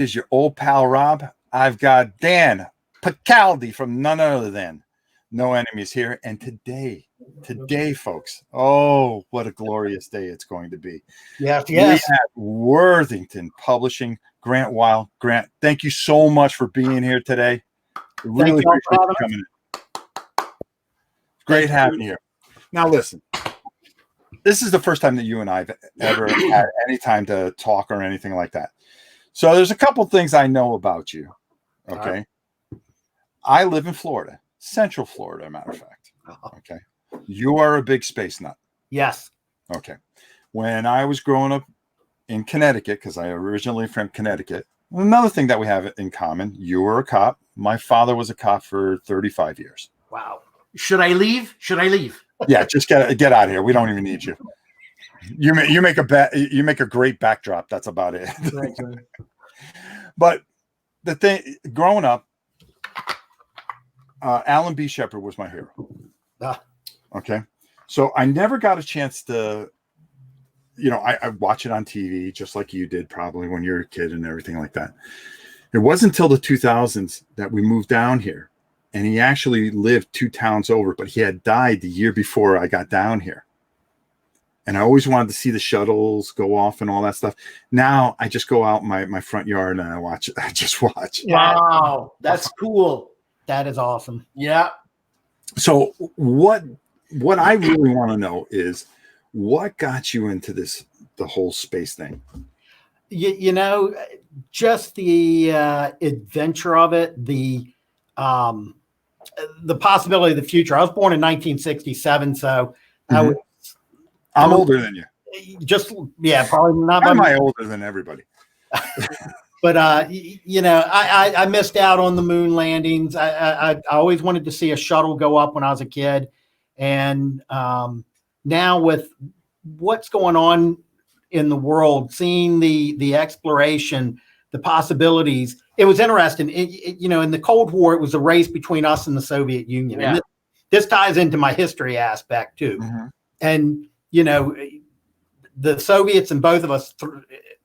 is your old pal Rob. I've got Dan Picaldi from none other than No Enemies here. And today, folks, oh, what a glorious day it's going to be. Yes. We have Worthington Publishing, Grant Wylie. Grant, thank you so much for being here today. Really appreciate you coming in. Great having you here. Now, listen, this is the first time that you and I have ever had any time to talk or anything like that. So there's a couple things I know about you. Okay. I live in Florida, Central Florida, as a matter of fact. Okay. You are a big space nut. Yes. Okay. When I was growing up in Connecticut, because I originally from Connecticut, another thing that we have in common, you were a cop. My father was a cop for 35 years. Wow. Should I leave? Yeah, just get out of here. We don't even need you. You make a great backdrop. That's about it. But the thing, growing up, Alan B. Shepard was my hero. Okay, so I never got a chance to, I watch it on TV just like you did probably when you were a kid and everything like that. It wasn't until the 2000s that we moved down here. And he actually lived 2 towns over, but he had died the year before I got down here. And I always wanted to see the shuttles go off and all that stuff. Now I just go out in my front yard and I just watch. Wow, that's cool. That is awesome. Yeah. So what I really want to know is what got you into the whole space thing? Just the adventure of it, the possibility of the future. I was born in 1967, so I'm older than you. Probably not. Am I older than everybody? But I missed out on the moon landings. I always wanted to see a shuttle go up when I was a kid, and now with what's going on in the world, seeing the exploration, the possibilities. It was interesting. In the Cold War, it was a race between us and the Soviet Union. Yeah. And this ties into my history aspect too. Mm-hmm. And, the Soviets and both of us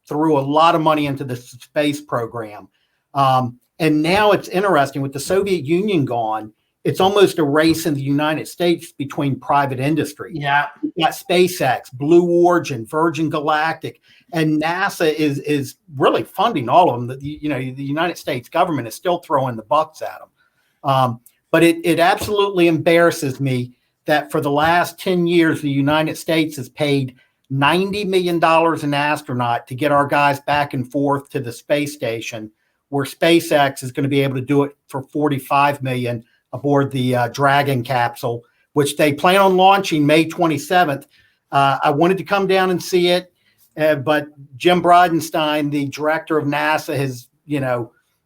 threw a lot of money into the space program. And now it's interesting with the Soviet Union gone, it's almost a race in the United States between private industry. Yeah. You got SpaceX, Blue Origin, Virgin Galactic, and NASA is really funding all of them. The United States government is still throwing the bucks at them. But it absolutely embarrasses me that for the last 10 years, the United States has paid $90 million an astronaut to get our guys back and forth to the space station, where SpaceX is going to be able to do it for $45 million aboard the Dragon capsule, which they plan on launching May 27th. I wanted to come down and see it, but Jim Bridenstine, the director of NASA, has,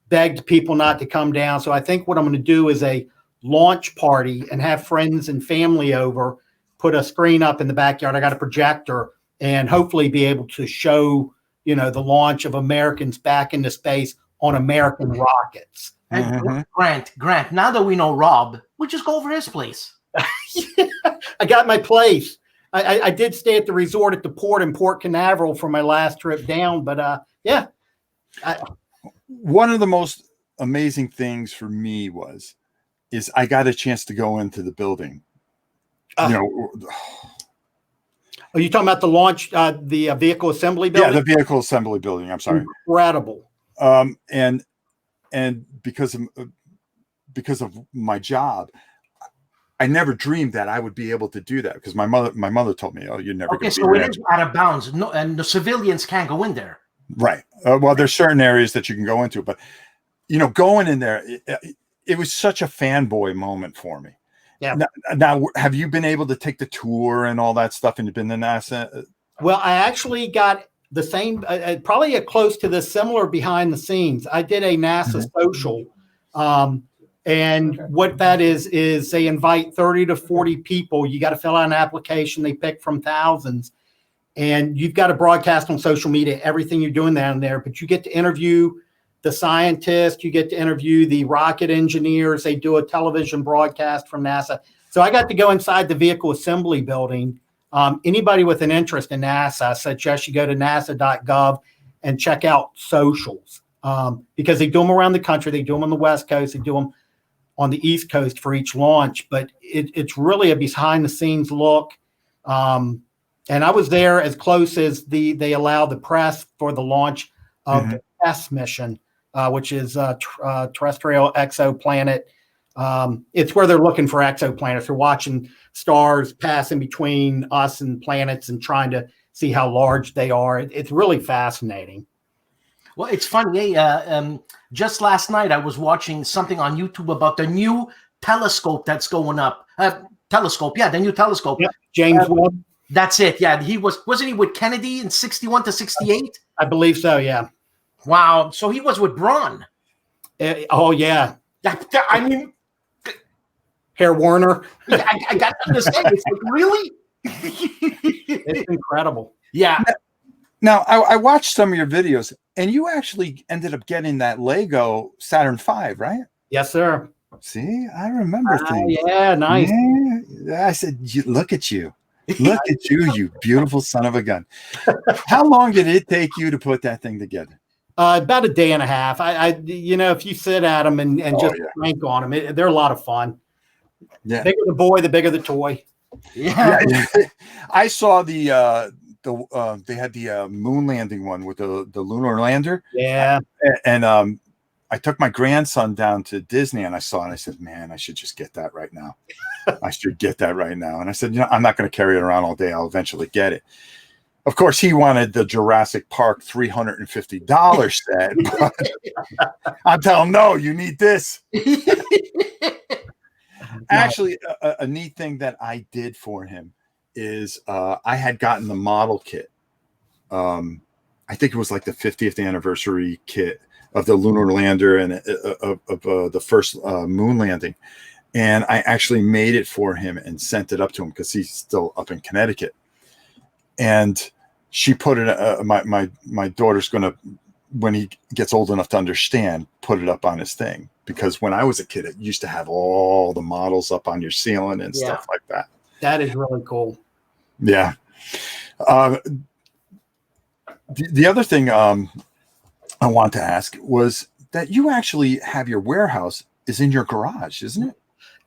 begged people not to come down. So I think what I'm going to do is a launch party and have friends and family over, put a screen up in the backyard. I got a projector, and hopefully be able to show, the launch of Americans back into space on American rockets. And Grant, now that we know Rob, we'll just go over his place. I got my place. I did stay at the resort at the port in Port Canaveral for my last trip down, but one of the most amazing things for me is I got a chance to go into the building. Are you talking about the launch, the vehicle assembly building? Yeah, the vehicle assembly building. I'm sorry. Incredible. And because of my job, I never dreamed that I would be able to do that, because my mother told me, "Oh, you're never going to be." Okay, so it is out of bounds. No, and the civilians can't go in there. Right. Well, there's certain areas that you can go into, but going in there, it was such a fanboy moment for me. Yeah. Now, have you been able to take the tour and all that stuff, and you've been to NASA? Well, I actually got the same, probably close to the similar behind the scenes. I did a NASA social. And what that is they invite 30 to 40 people. You got to fill out an application. They pick from thousands, and you've got to broadcast on social media everything you're doing down there. But you get to interview the scientists. You get to interview the rocket engineers. They do a television broadcast from NASA. So I got to go inside the vehicle assembly building. Anybody with an interest in NASA, I suggest you go to nasa.gov and check out socials. because they do them around the country. They do them on the West Coast. They do them on the East Coast for each launch. But it's really a behind-the-scenes look. And I was there as close as they allow the press for the launch of the TESS mission, which is terrestrial exoplanet. It's where they're looking for exoplanets. They're watching stars passing between us and planets and trying to see how large they are. It's really fascinating. Well, it's funny. Just last night, I was watching something on YouTube about the new telescope that's going up. The new telescope. Yep. James Webb. That's it. Yeah, wasn't he with Kennedy in 61 to 68? I believe so. Yeah. Wow. So he was with Braun. Oh yeah. I mean, Herr Warner. I got to understand. It's like, really? It's incredible. Yeah. Now, I watched some of your videos, and you actually ended up getting that Lego Saturn V, right? Yes, sir. See, I remember things. Yeah, nice. Yeah. I said, look at you. Look at you, you beautiful son of a gun. How long did it take you to put that thing together? About a day and a half. If you sit at them and just crank on them, they're a lot of fun. Yeah. The bigger the boy, the bigger the toy. Yeah. I saw they had the moon landing one with the lunar lander. Yeah. And I took my grandson down to Disney and I saw it and I said, man, I should just get that right now. I should get that right now. And I said, I'm not going to carry it around all day. I'll eventually get it. Of course, he wanted the Jurassic Park $350 set. I'm telling him, no, you need this. Actually, a neat thing that I did for him is I had gotten the model kit. I think it was like the 50th anniversary kit of the lunar lander and of the first moon landing. And I actually made it for him and sent it up to him because he's still up in Connecticut. And she put it, my daughter's going to, when he gets old enough to understand, put it up on his thing. Because when I was a kid, it used to have all the models up on your ceiling and stuff like that. That is really cool. Yeah. The other thing I want to ask was that you actually have your warehouse is in your garage, isn't it?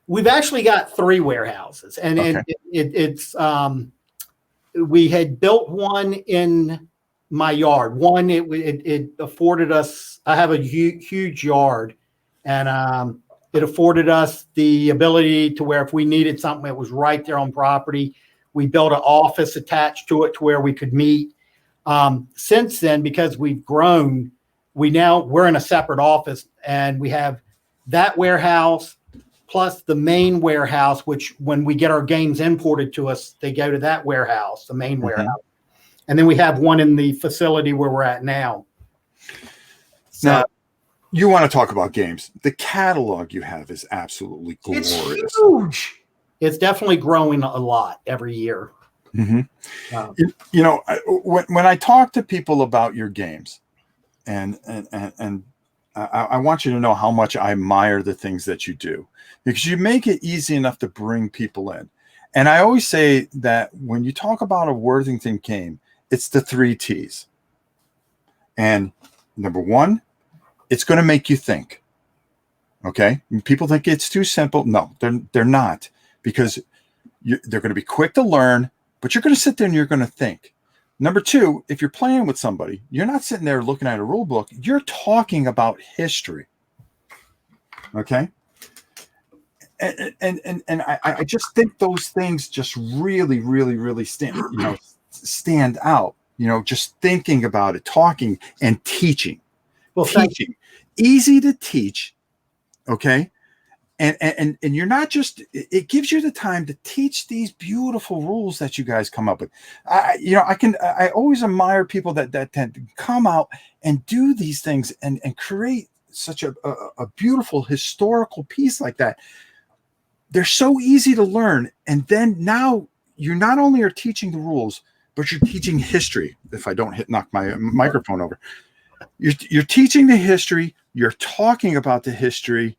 We've actually got 3 warehouses, and it's we had built one in my yard. One, it afforded us. I have a huge yard, and it afforded us the ability to where if we needed something, it was right there on property. We built an office attached to it to where we could meet. Since then, because we've grown, we're in a separate office, and we have that warehouse plus the main warehouse, which when we get our games imported to us, they go to that warehouse, the main warehouse. And then we have one in the facility where we're at now. So, now, you want to talk about games. The catalog you have is absolutely glorious. It's huge. It's definitely growing a lot every year. When I talk to people about your games, and I want you to know how much I admire the things that you do, because you make it easy enough to bring people in. And I always say that when you talk about a Worthington game, it's the 3 T's. And number 1, it's going to make you think. Okay? People think it's too simple. No, they're not, because they're going to be quick to learn, but you're going to sit there and you're going to think. Number 2, if you're playing with somebody, you're not sitting there looking at a rule book. You're talking about history. Okay? And I just think those things just really, really, really stand out. Just thinking about it, talking and teaching. Well, teaching. Easy to teach. Okay? And you're not just, it gives you the time to teach these beautiful rules that you guys come up with. I always admire people that tend to come out and do these things and create such a beautiful historical piece like that. They're so easy to learn. And then now you not only are teaching the rules, but you're teaching history. If I don't knock my microphone over, you're teaching the history, you're talking about the history,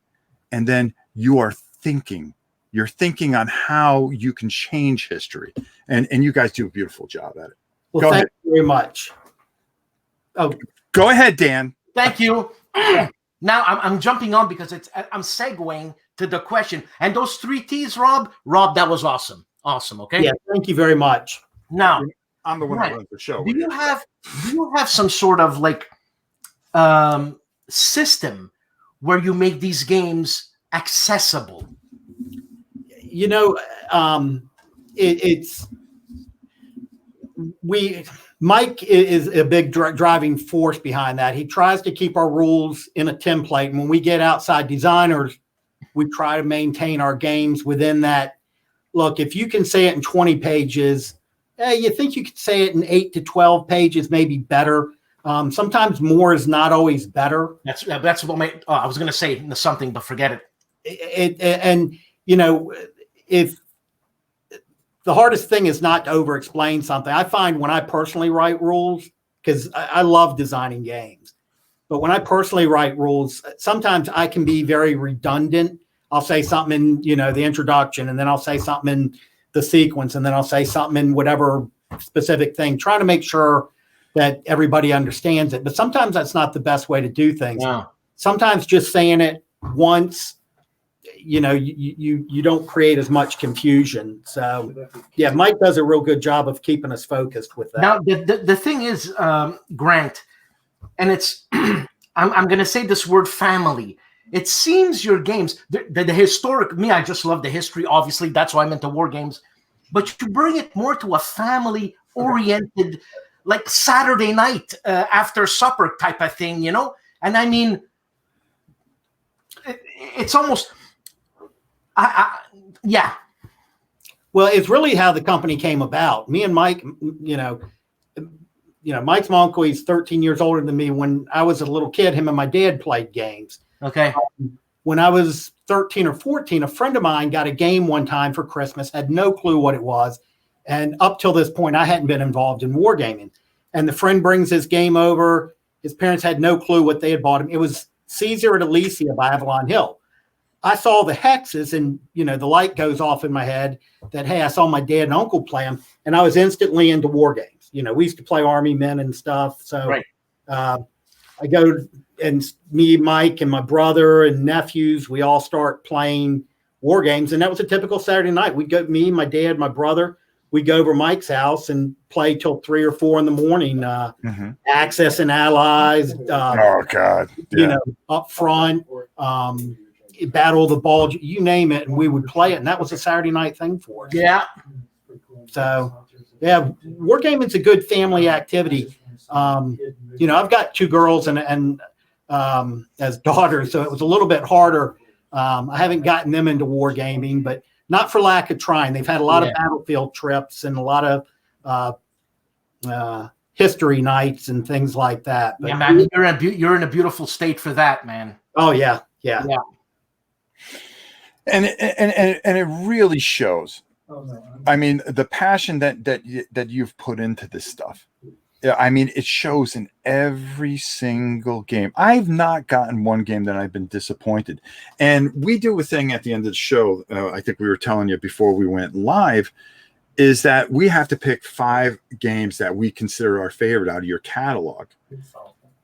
and then you are thinking. You're thinking on how you can change history. And you guys do a beautiful job at it. Well, thank you very much. Oh, go ahead, Dan. Thank you. Now I'm jumping on because I'm segueing to the question. And those 3 T's, Rob, that was awesome. Awesome. Okay. Yeah. Thank you very much. Now I'm the one that runs the show. Do you have some sort of like system where you make these games accessible? You know, Mike is a big driving force behind that. He tries to keep our rules in a template. And when we get outside designers, we try to maintain our games within that. Look, if you can say it in 20 pages, you think you could say it in 8 to 12 pages, maybe better. Sometimes more is not always better. That's what I was going to say something, but forget it. And you know, if the hardest thing is not to over-explain something. I find when I personally write rules, because I love designing games, but when I personally write rules, sometimes I can be very redundant. I'll say something in, the introduction, and then I'll say something in the sequence, and then I'll say something in whatever specific thing, trying to make sure that everybody understands it. But sometimes that's not the best way to do things. No. Sometimes just saying it once, you don't create as much confusion. So yeah, Mike does a real good job of keeping us focused with that. Now the thing is, Grant, and it's I'm going to say this word family. It seems your games, the historic, me, I just love the history. Obviously, that's why I'm into war games. But you bring it more to a family-oriented, like Saturday night after supper type of thing, And I mean, it's almost, yeah. Well, it's really how the company came about. Me and Mike, Mike's my uncle. He's 13 years older than me. When I was a little kid, him and my dad played games. Okay. When I was 13 or 14, a friend of mine got a game one time for Christmas, had no clue what it was. And up till this point, I hadn't been involved in wargaming. And the friend brings his game over. His parents had no clue what they had bought him. It was Caesar at Elysia by Avalon Hill. I saw the hexes and, the light goes off in my head that, hey, I saw my dad and uncle play them. And I was instantly into war games. We used to play Army Men and stuff. So right. I go and me, Mike, and my brother and nephews, we all start playing war games. And that was a typical Saturday night. We'd go, me, my dad, my brother, we'd go over Mike's house and play till 3 or 4 in the morning, Axis and Allies. Oh, God. Yeah. Up front, Battle of the Bulge, you name it, and we would play it. And that was a Saturday night thing for us. Yeah. So, yeah, wargaming's a good family activity. I've got 2 girls and as daughters, so it was a little bit harder. I haven't gotten them into wargaming, but not for lack of trying. They've had a lot of battlefield trips and a lot of history nights and things like that. But, yeah, man, you're in a beautiful state for that, man. Oh yeah. And it really shows. I mean, the passion that you've put into this stuff. Yeah, I mean, it shows in every single game. I've not gotten one game that I've been disappointed. And we do a thing at the end of the show. I think we were telling you before we went live, is that we have to pick 5 games that we consider our favorite out of your catalog.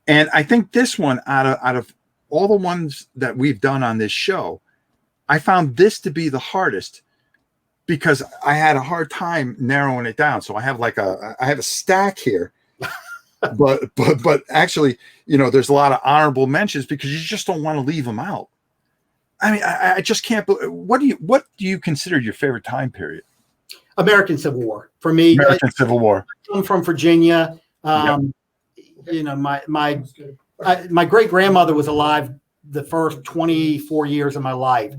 And I think this one, out of all the ones that we've done on this show, I found this to be the hardest because I had a hard time narrowing it down. So I have a stack here. but actually, there's a lot of honorable mentions because you just don't want to leave them out. I mean, I just can't. What do you consider your favorite time period? American Civil War for me. American Civil War. I'm from Virginia. My great grandmother was alive the first 24 years of my life.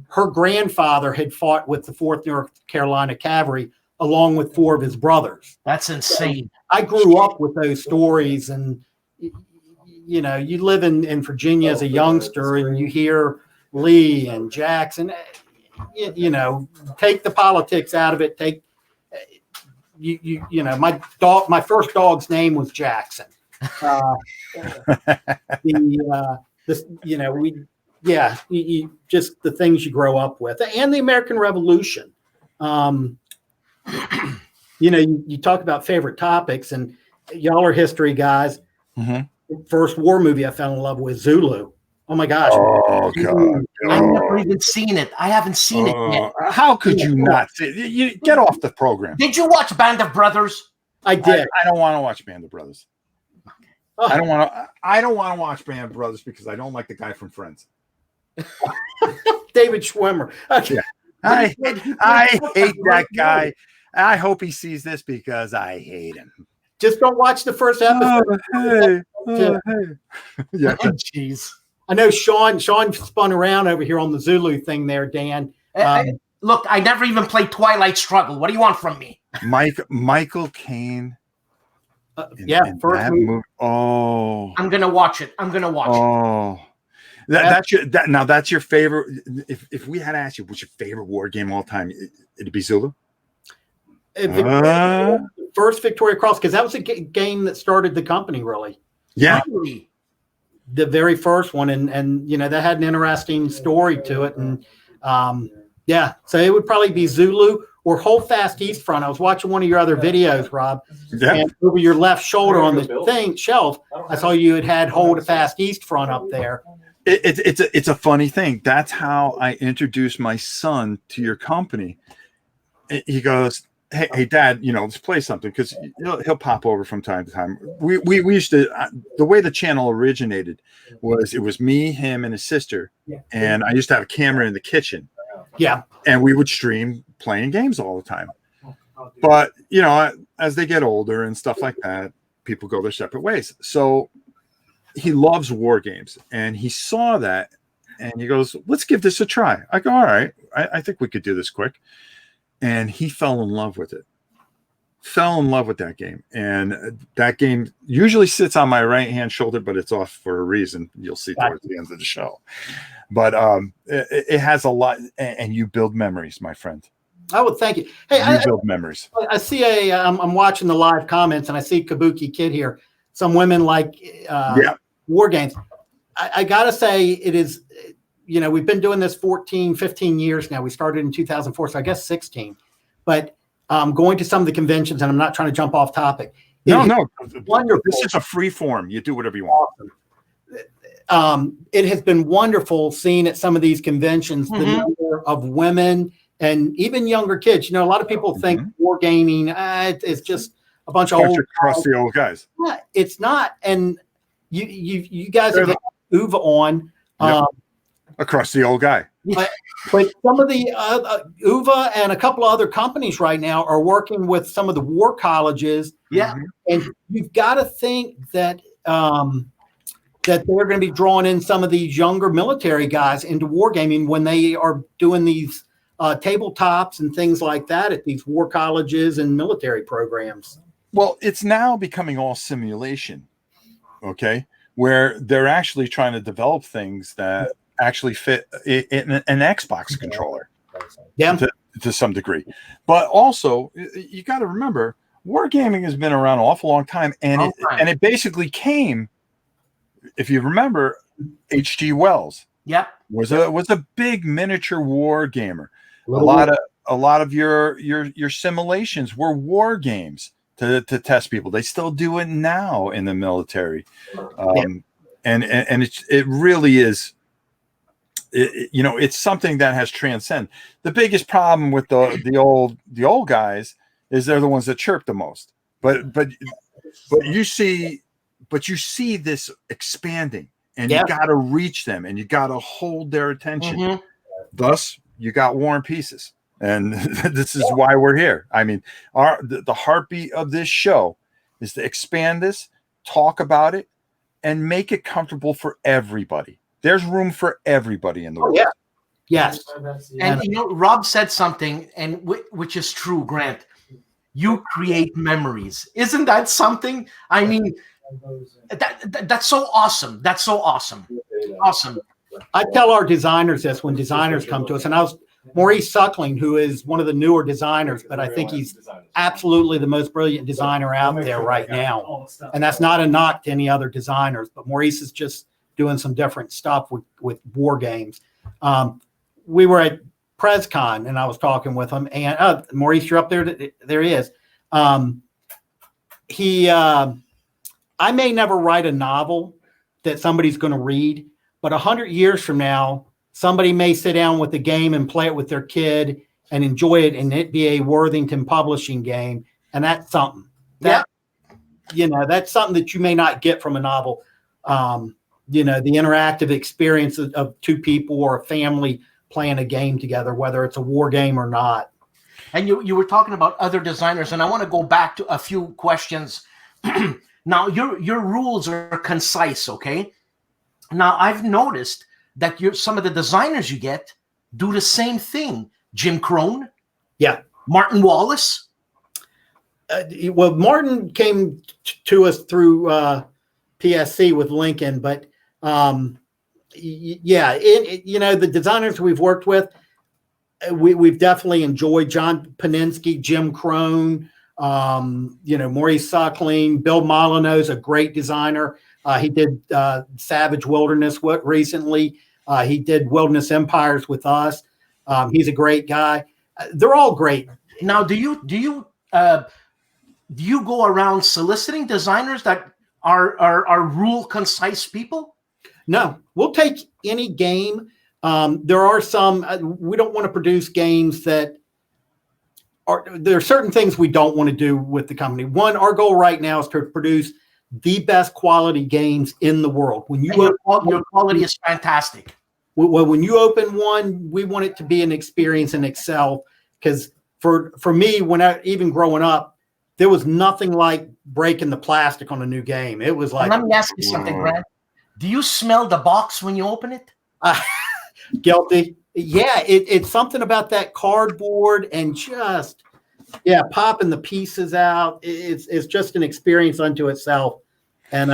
Her grandfather had fought with the 4th North Carolina Cavalry along with 4 of his brothers. That's insane. I grew up with those stories, and you live in Virginia as a youngster, and you hear Lee and Jackson. Take the politics out of it. My first dog's name was Jackson. Just the things you grow up with, and the American Revolution. You talk about favorite topics, and y'all are history guys. Mm-hmm. first war movie I fell in love with, Zulu. Oh my gosh. Oh God! I've never even seen it. I haven't seen it yet. How could you not see it? You get off the program. Did you watch Band of Brothers? I did. I don't want to watch Band of Brothers. Oh. I don't want to. I don't want to watch Band of Brothers because I don't like the guy from Friends. David Schwimmer. Okay. Yeah. I hate that guy. I hope he sees this because I hate him. Just don't watch the first episode. Yeah. Jeez. I know Sean spun around over here on the Zulu thing there, Dan. Look, I never even played Twilight Struggle. What do you want from me? Michael Caine. First movie. Oh, I'm gonna watch it. Oh, that's your favorite. If we had to ask you, what's your favorite war game of all time? It'd be Zulu. First Victoria Cross, because that was a game that started the company, really. Yeah. The very first one, and that had an interesting story to it, and so it would probably be Zulu or Holdfast East Front. I was watching one of your other videos, Rob, and over your left shoulder on the shelf, I saw you had Holdfast East Front up there. It's a funny thing. That's how I introduced my son to your company. He goes, Hey, Dad, let's play something, because he'll pop over from time to time. We used to, the way the channel originated was it was me, him, and his sister, and I used to have a camera in the kitchen. Yeah, and we would stream playing games all the time. But as they get older and stuff like that, people go their separate ways. So he loves war games, and he saw that, and he goes, "Let's give this a try." I go, "All right, I think we could do this quick." And he fell in love with it. Fell in love with that game. And that game usually sits on my right-hand shoulder, but it's off for a reason. You'll see towards the end of the show. But it has a lot, and you build memories, my friend. I would thank you. Hey, you build memories. I see I'm watching the live comments, and I see Kabuki Kid here. Some women like war games. I got to say, it is... we've been doing this 14, 15 years now. We started in 2004, so I guess 16. But going to some of the conventions, and I'm not trying to jump off topic. No. Wonderful. This is a free form. You do whatever you want. Awesome. It has been wonderful seeing at some of these conventions the number of women and even younger kids. A lot of people think wargaming, it's just a bunch of old crusty old guys. Yeah, it's not. And you guys have had Uva on. Across the old guy. But some of the UVA and a couple of other companies right now are working with some of the war colleges. Yeah. And you've got to think that that they're going to be drawing in some of these younger military guys into wargaming when they are doing these tabletops and things like that at these war colleges and military programs. Well, it's now becoming all simulation, okay, where they're actually trying to develop things that actually fit in an Xbox controller to some degree. But also, you got to remember, wargaming has been around an awful long time, and it basically came, if you remember, H.G. Wells was a big miniature war gamer. A lot of your simulations were war games to test people. They still do it now in the military, and it really is. It's something that has transcended. The biggest problem with the old guys is they're the ones that chirp the most. But you see this expanding, and you got to reach them, and you got to hold their attention. Thus, you got War and Pieces, and this is why we're here. I mean, the heartbeat of this show is to expand this, talk about it, and make it comfortable for everybody. There's room for everybody in the world. Yes. And Rob said something, and which is true, Grant. You create memories. Isn't that something? I mean, that's so awesome. That's so awesome. Awesome. I tell our designers this when designers come to us, and Maurice Suckling, who is one of the newer designers, but I think he's absolutely the most brilliant designer out there right now. And that's not a knock to any other designers, but Maurice is just doing some different stuff with war games. We were at PresCon, and I was talking with him, and Maurice, you're up there. There he is. I may never write a novel that somebody's going to read, but 100 years from now, somebody may sit down with the game and play it with their kid and enjoy it, and it be a Worthington publishing game. And that's something that, that's something that you may not get from a novel. The interactive experience of two people or a family playing a game together, whether it's a war game or not. And you were talking about other designers, and I want to go back to a few questions. Now, your rules are concise, okay? Now, I've noticed that some of the designers you get do the same thing. Jim Crone. Yeah. Martin Wallace. Well, Martin came to us through PSC with Lincoln, but the designers we've worked with, we've definitely enjoyed John Paninsky, Jim Crone, Maurice Suckling, Bill Molyneaux is a great designer. He did Savage Wilderness recently. He did Wilderness Empires with us. He's a great guy. They're all great. Now, do you go around soliciting designers that are rule concise people? No, we'll take any game. There are some, we don't want to produce games there are certain things we don't want to do with the company. One, our goal right now is to produce the best quality games in the world. When your quality is fantastic. Well, when you open one, we want it to be an experience in itself. Because for me, even growing up, there was nothing like breaking the plastic on a new game. It was like. Let me ask you something, Brad. Do you smell the box when you open it? Guilty. Yeah, it's something about that cardboard and just popping the pieces out. It's just an experience unto itself. And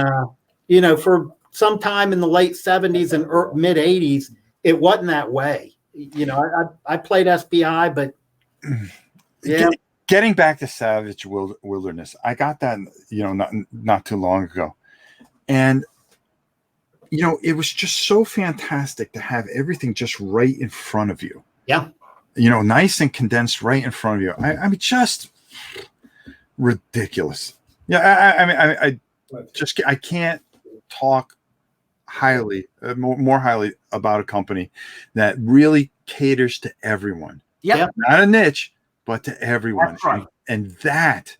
for some time in the late 70s and mid 80s, it wasn't that way. I played SPI, but Getting back to Savage Wilderness, I got that not too long ago, and it was just so fantastic to have everything just right in front of you. Yeah. Nice and condensed right in front of you. I mean, just ridiculous. Yeah. I can't talk highly, more highly about a company that really caters to everyone. Yeah. Not a niche, but to everyone. That's right. And that,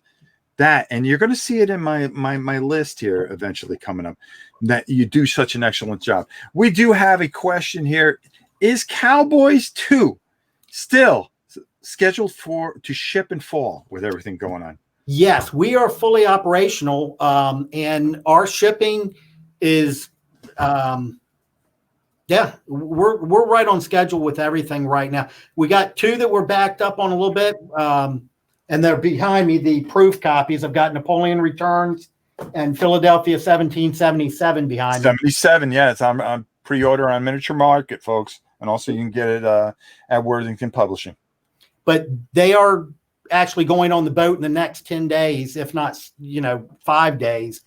and you're going to see it in my list here eventually coming up, that you do such an excellent job. We do have a question here. Is Cowboys 2 still scheduled to ship in fall with everything going on? Yes, we are fully operational, and our shipping is, we're right on schedule with everything right now. We got 2 that we're backed up on a little bit, and they're behind me, the proof copies. I've got Napoleon Returns and Philadelphia 1777 behind me. 77, yeah. It's on pre-order on Miniature Market, folks. And also you can get it at Worthington Publishing. But they are actually going on the boat in the next 10 days, if not, 5 days.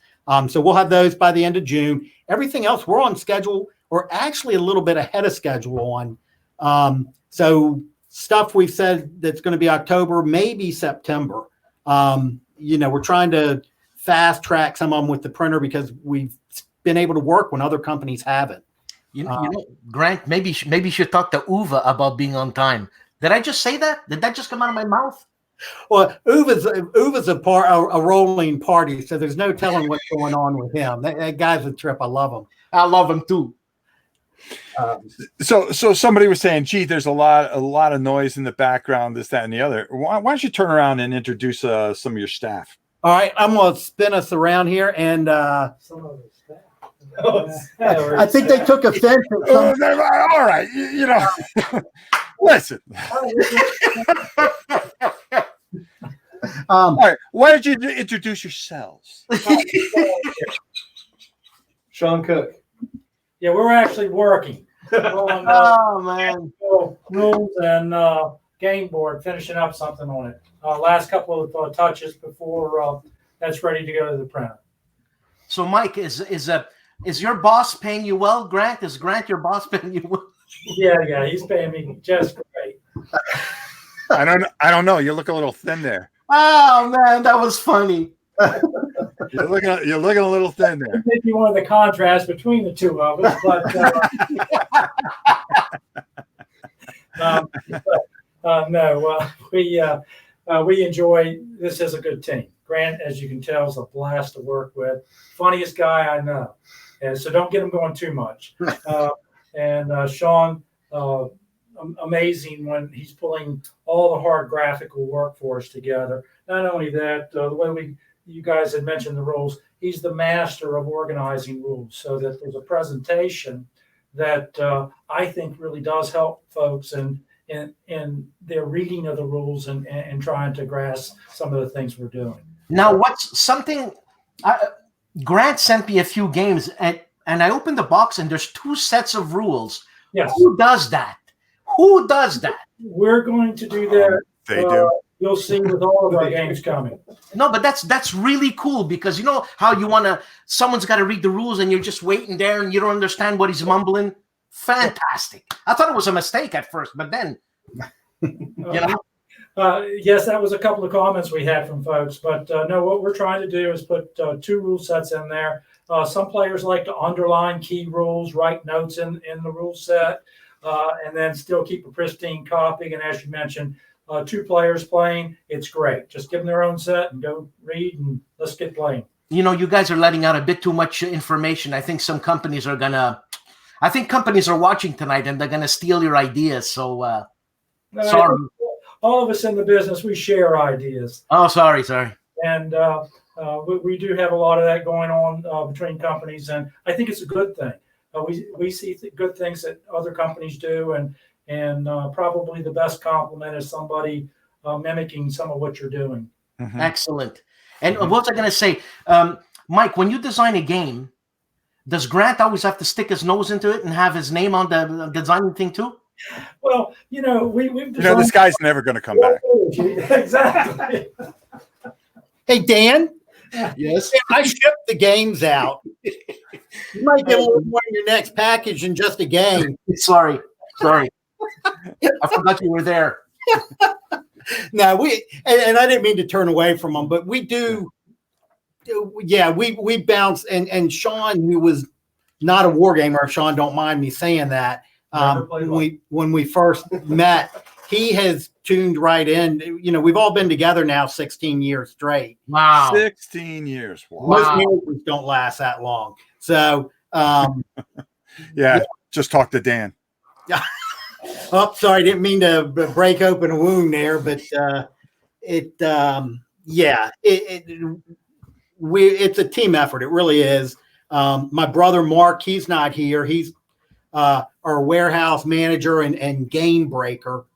So we'll have those by the end of June. Everything else, we're on schedule. We're actually a little bit ahead of schedule on. So stuff we've said that's going to be October, maybe September. We're trying to fast track some of them with the printer because we've been able to work when other companies haven't. Grant, maybe you should talk to Uwe about being on time. Did I just say that? Did that just come out of my mouth? Well, Uwe's a rolling party, so there's no telling what's going on with him. That guy's a trip. I love him. I love him too. So somebody was saying, gee, there's a lot of noise in the background, this, that, and the other. Why don't you turn around and introduce some of your staff? All right, I'm going to spin us around here, and Some of the staff. I think they took offense. All right, listen. All right, why don't you introduce yourselves? Sean Cook. Yeah, we're actually working on Man. rules and game board, finishing up something on it. Last couple of touches before that's ready to go to the printer. So, Mike, is your boss paying you well, Grant? Is Grant your boss paying you well? Yeah, he's paying me just great. I don't know. You look a little thin there. Oh man, that was funny. You're looking a little thin there. Maybe one of the contrast between the two of us, but no, we enjoy this as a good team. Grant, as you can tell, is a blast to work with. Funniest guy I know, and so don't get him going too much. And Sean, amazing when he's pulling all the hard graphical work for us together. Not only that, the way you guys had mentioned the rules, he's the master of organizing rules so that there's a presentation that I think really does help folks in their reading of the rules and trying to grasp some of the things we're doing. Now, what's something Grant sent me a few games, and I opened the box and there's 2 sets of rules. Yes. Who does that? Who does that? We're going to do that. They do. You'll see with all of our games coming. No, but that's really cool because you know how someone's got to read the rules and you're just waiting there and you don't understand what he's mumbling. Fantastic. I thought it was a mistake at first, but then, yes, that was a couple of comments we had from folks, but no, what we're trying to do is put 2 rule sets in there. Some players like to underline key rules, write notes in the rule set, and then still keep a pristine copy. And as you mentioned, 2 players playing, it's great. Just give them their own set and go read and let's get playing. You know, you guys are letting out a bit too much information. I think some companies are companies are watching tonight and they're going to steal your ideas. So, sorry. All of us in the business, we share ideas. Oh, sorry. And we do have a lot of that going on between companies, and I think it's a good thing. We see good things that other companies do, and probably the best compliment is somebody mimicking some of what you're doing. Mm-hmm. Excellent. And what was I going to say? Mike, when you design a game, does Grant always have to stick his nose into it and have his name on the designing thing too? Well, we've designed this guy's never going to come back. Exactly. Hey, Dan. Yes. I shipped the games out. You might get a little more in your next package than just a game. Sorry. I forgot you were there. No, and I didn't mean to turn away from them, but we do. Yeah, we bounce. And Sean, who was not a wargamer, Sean, don't mind me saying that. When we first met, he has tuned right in. We've all been together now 16 years straight. Wow. 16 years. Wow. Most marriages don't last that long. So, yeah, just talk to Dan. Oh, sorry, didn't mean to break open a wound there, but it's a team effort. It really is. My brother Mark, he's not here. He's our warehouse manager and game breaker.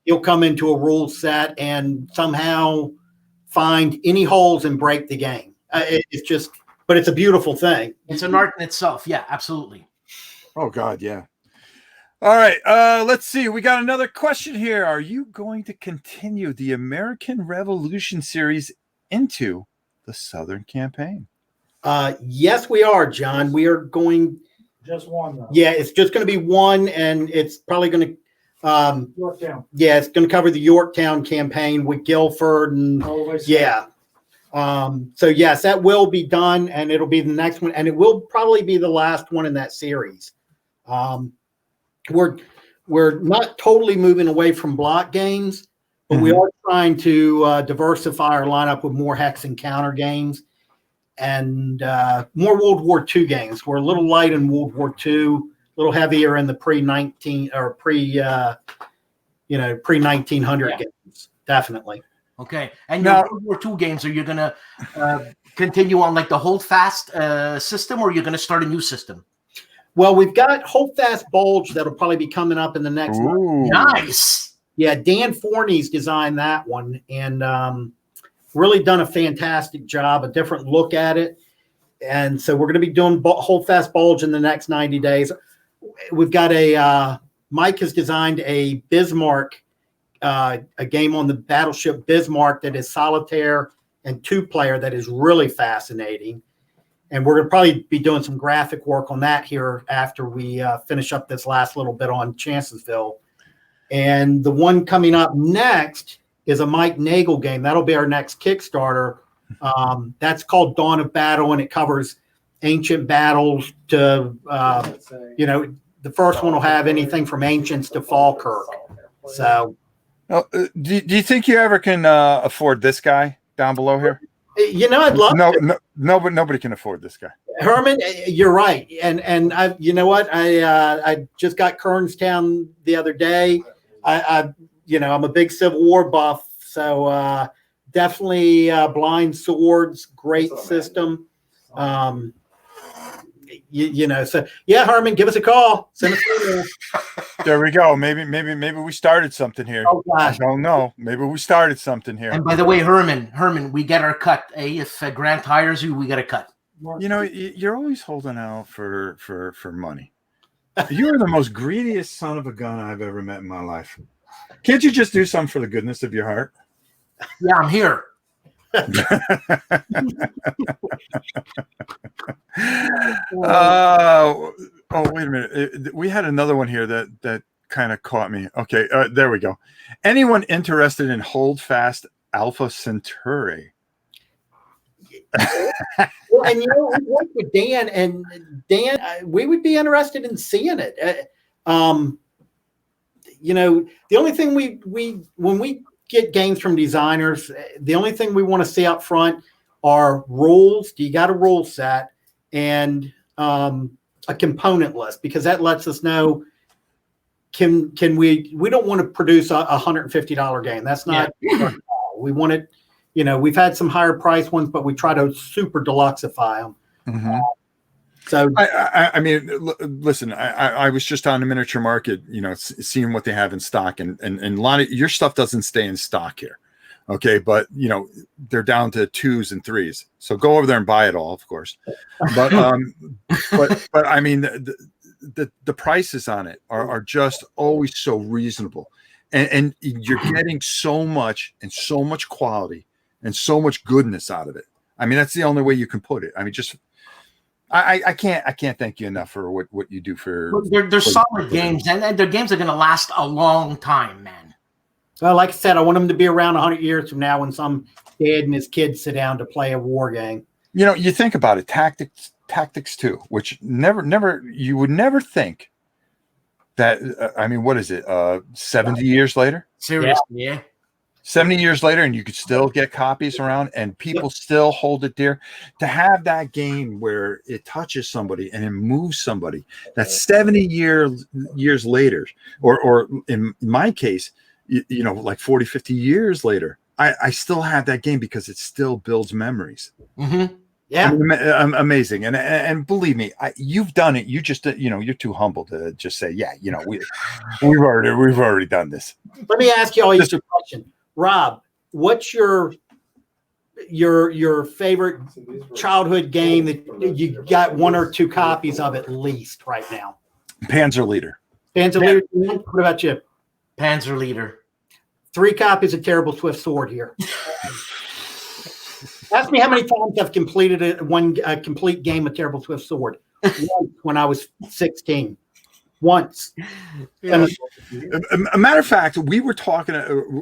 He'll come into a rule set and somehow find any holes and break the game. But it's a beautiful thing. It's an art in itself. Yeah, absolutely. Oh God, yeah. All right, let's see. We got another question here. Are you going to continue the American Revolution series into the Southern Campaign? Yes, we are, John. We are going. Just one, though. Yeah, it's just going to be one, and it's probably going to. Yorktown. Yeah, it's going to cover the Yorktown campaign with Guilford and yeah. So yes, that will be done, and it'll be the next one, and it will probably be the last one in that series. We're not totally moving away from block games, but we are trying to diversify our lineup with more hex and counter games and more World War II games. We're a little light in World War II, a little heavier in the pre-1900 games, definitely. Okay. And your World War II games, are you going to continue on like the Holdfast system, or are you going to start a new system? Well, we've got Holdfast Bulge that'll probably be coming up in the next month. Nice. Yeah, Dan Forney's designed that one and really done a fantastic job, a different look at it. And so we're going to be doing Holdfast Bulge in the next 90 days. We've got Mike has designed a Bismarck, a game on the battleship Bismarck that is solitaire and 2-player that is really fascinating. And we're going to probably be doing some graphic work on that here after we finish up this last little bit on Chancellorsville. And the one coming up next is a Mike Nagel game. That'll be our next Kickstarter. That's called Dawn of Battle, and it covers ancient battles to, the first one will have anything from ancients to Falkirk. So, do you think you ever can afford this guy down below here? I'd love to. No, but nobody can afford this guy. Herman, you're right. And I, you know what? I just got Kernstown the other day. I'm a big Civil War buff, so definitely blind swords, great system. So yeah, Herman, give us a call. Send us an email. There we go. Maybe we started something here. Oh gosh. I don't know. Maybe we started something here. And by the way, Herman, we get our cut. If Grant hires you, we get a cut. You're always holding out for money. You're the most greediest son of a gun I've ever met in my life. Can't you just do something for the goodness of your heart? Yeah, I'm here. Wait a minute. We had another one here that kind of caught me. Okay, there we go. Anyone interested in Holdfast Alpha Centauri? Well, and we worked with Dan, and Dan, we would be interested in seeing it. The only thing when we get games from designers, the only thing we want to see up front are rules. Do you got a rule set and a component list? Because that lets us know can we don't want to produce a $150 game. That's not we want it. We've had some higher price ones, but we try to super deluxeify them. Mm-hmm. So I mean, listen, I was just on the miniature market, seeing what they have in stock, and a lot of your stuff doesn't stay in stock here. Okay. But they're down to 2s and 3s. So go over there and buy it all, of course. But, but I mean, the prices on it are just always so reasonable, and you're getting so much quality and so much goodness out of it. I mean, that's the only way you can put it. I mean, I can't thank you enough for what you do for. They're solid games, and their games are going to last a long time, man. Well, like I said, I want them to be around 100 years from now when some dad and his kids sit down to play a war game. You think about it, Tactics 2, which you would never think that. I mean, what is it? 70 years later? Seriously, yeah. 70 years later, and you could still get copies around, and people still hold it dear. To have that game where it touches somebody and it moves somebody, that's 70 years later, or in my case, like 40, 50 years later, I still have that game because it still builds memories. Mm-hmm. Yeah, I mean, amazing, and believe me, you've done it. You just you're too humble to just say, we've already done this. Let me ask you all a question. Rob, what's your favorite childhood game that you got 1 or 2 copies of at least right now? Panzer Leader. Panzer Leader. What about you? Panzer Leader. 3 copies of Terrible Swift Sword here. Ask me how many times I've completed a complete game of Terrible Swift Sword. Once when I was 16. Once. Yeah. A matter of fact, we were talking.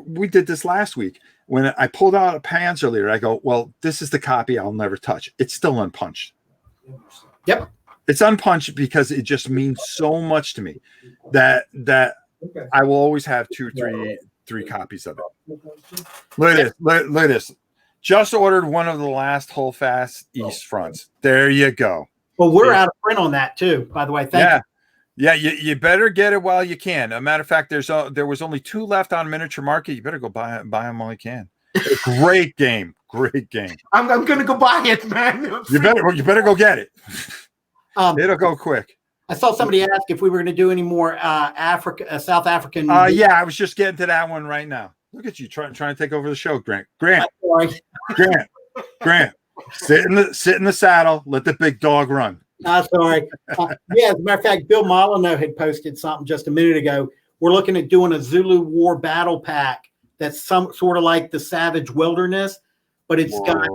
We did this last week when I pulled out a Panzer Leader. I go, well, this is the copy I'll never touch. It's still unpunched. Yep. It's unpunched because it just means so much to me that I will always have 2 or 3 copies of it. Look at this. Just ordered one of the last Holdfast East fronts. There you go. Well, we're out of print on that too, by the way. Thank you. Yeah, you better get it while you can. As a matter of fact, there was only 2 left on Miniature Market. You better go buy them while you can. Great game. I'm gonna go buy it, man. You better go get it. It'll go quick. I saw somebody ask if we were going to do any more South African. Yeah, I was just getting to that one right now. Look at you trying to take over the show, Grant. Grant. Sit in the saddle. Let the big dog run. Sorry. Yeah, as a matter of fact, Bill Molyneaux had posted something just a minute ago. We're looking at doing a Zulu War battle pack that's some sort of like the Savage Wilderness, but it's got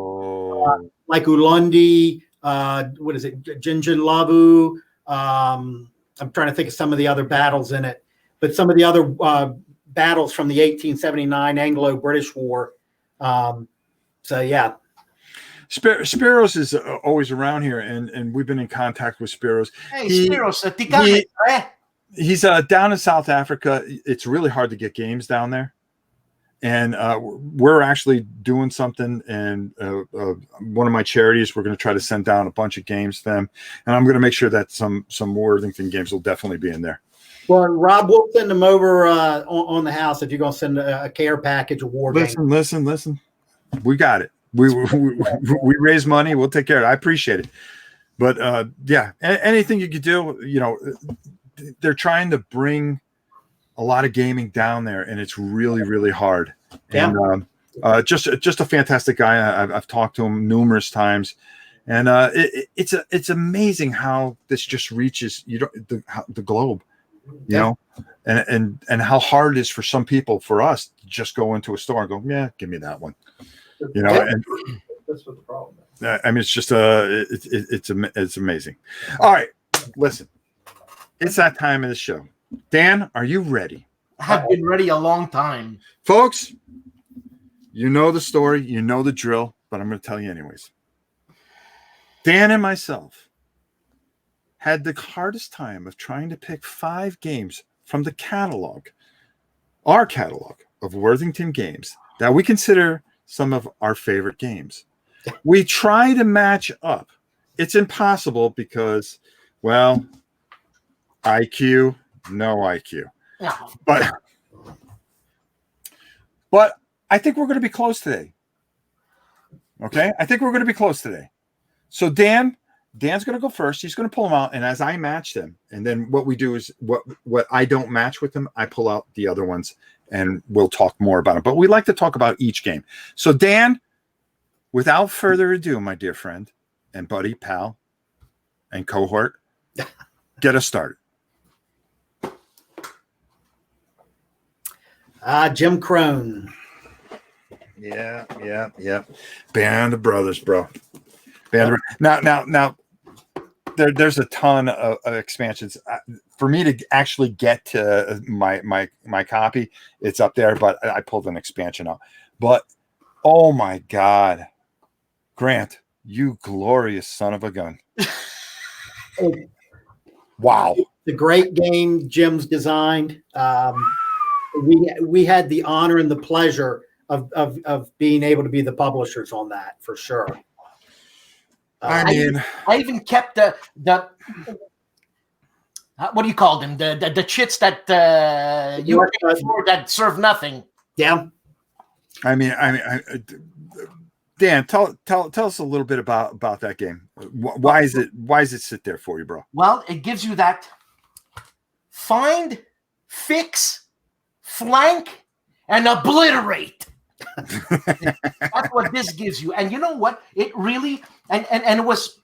like Ulundi, what is it, Jinjin Lavu. I'm trying to think of some of the other battles in it, but some of the other battles from the 1879 Anglo-British War. So yeah. Spiros is always around here, and we've been in contact with Spiros. Hey, Spiros, tika, He's down in South Africa. It's really hard to get games down there. And we're actually doing something, and one of my charities, we're going to try to send down a bunch of games to them, and I'm going to make sure that some Worthington games will definitely be in there. Well, Rob, we'll send them over on the house if you're going to send a care package of war games. Listen. We got it. We raise money. We'll take care of it. I appreciate it. But yeah, anything you could do, they're trying to bring a lot of gaming down there, and it's really, really hard. Yeah. And just a fantastic guy. I've talked to him numerous times, and it's amazing how this just reaches the globe, you know, and how hard it is for some people, for us, to just go into a store and go, yeah, give me that one, and That's what the problem is. I mean, it's just it's amazing. All right, listen, it's that time of the show. Dan, are you ready? I've been ready a long time. Folks, you know the story, you know the drill, but I'm going to tell you anyways. Dan and myself had the hardest time of trying to pick 5 games from the catalog, our catalog of Worthington games that we consider some of our favorite games. We try to match up. It's impossible because, well, IQ, no IQ. No. But I think we're going to be close today. Okay? I think we're going to be close today. So Dan's going to go first. He's going to pull them out, and as I match them, and then what we do is what I don't match with them, I pull out the other ones, and we'll talk more about them. But we like to talk about each game. So Dan, without further ado, my dear friend and buddy, pal, and cohort, get us started. Jim Crone. Yeah. Band of Brothers, bro. Now, there's a ton of expansions. For me to actually get to my copy, it's up there, but I pulled an expansion out. But oh my God, Grant, you glorious son of a gun! Wow, the great game Jim's designed. We had the honor and the pleasure of being able to be the publishers on that, for sure. I even kept the what do you call them? The chits that you were for that serve nothing. Yeah. Dan, tell us a little bit about that game. Why is it sit there for you, bro? Well, it gives you that find, fix, flank, and obliterate. That's what this gives you. And you know what? It really and it was